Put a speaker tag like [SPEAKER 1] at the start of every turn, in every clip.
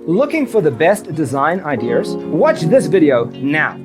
[SPEAKER 1] Looking for the best design ideas? Watch this video now.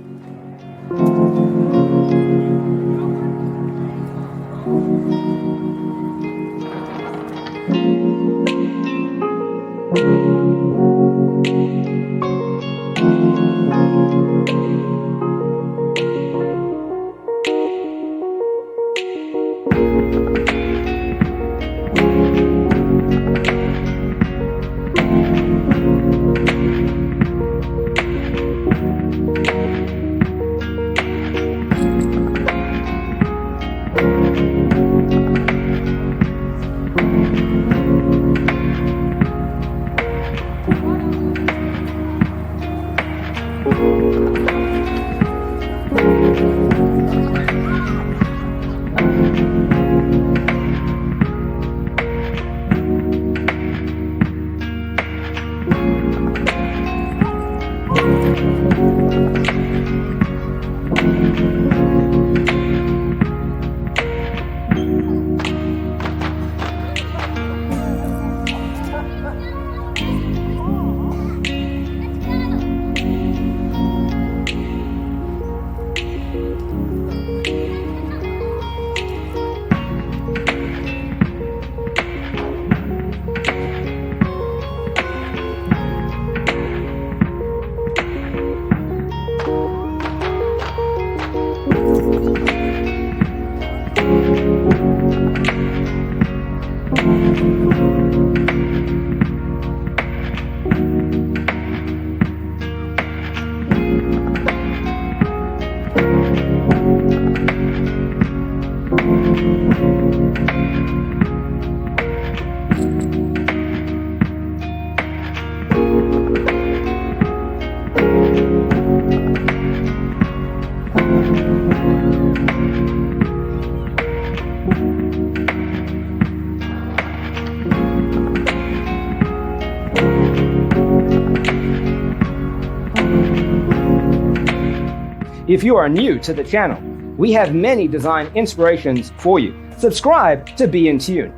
[SPEAKER 1] If you are new to the channel, we have many design inspirations for you. Subscribe to be in tune.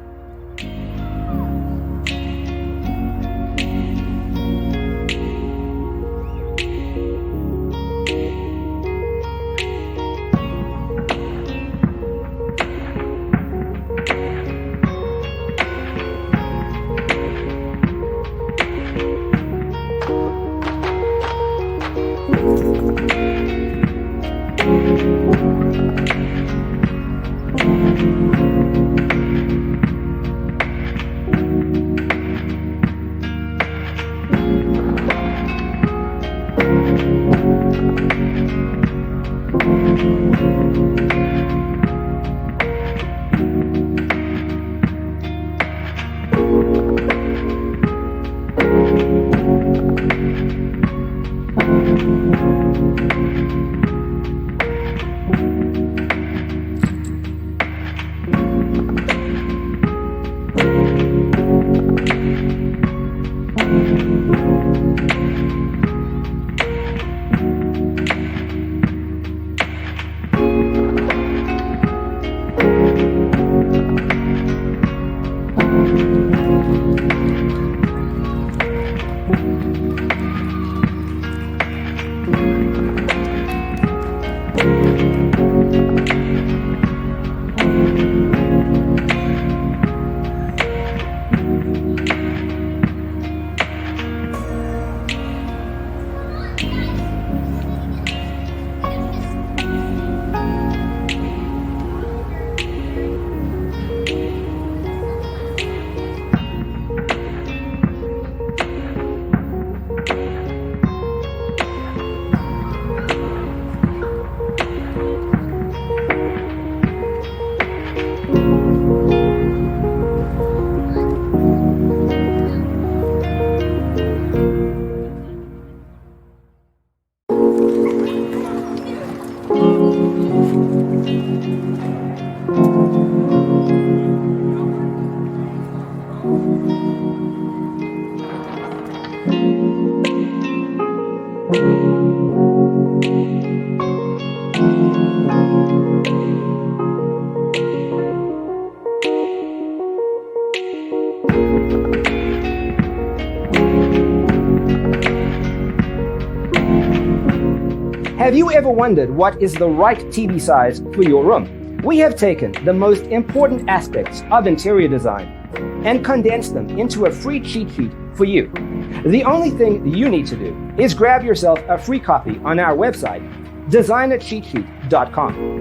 [SPEAKER 1] Have you ever wondered what is the right TV size for your room? We have taken the most important aspects of interior design and condensed them into a free cheat sheet for you. The only thing you need to do is grab yourself a free copy on our website, designercheatsheet.com.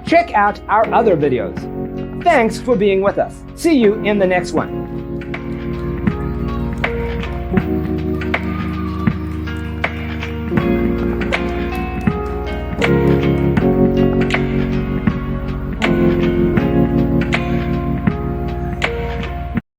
[SPEAKER 1] Check out our other videos. Thanks for being with us. See you in the next one.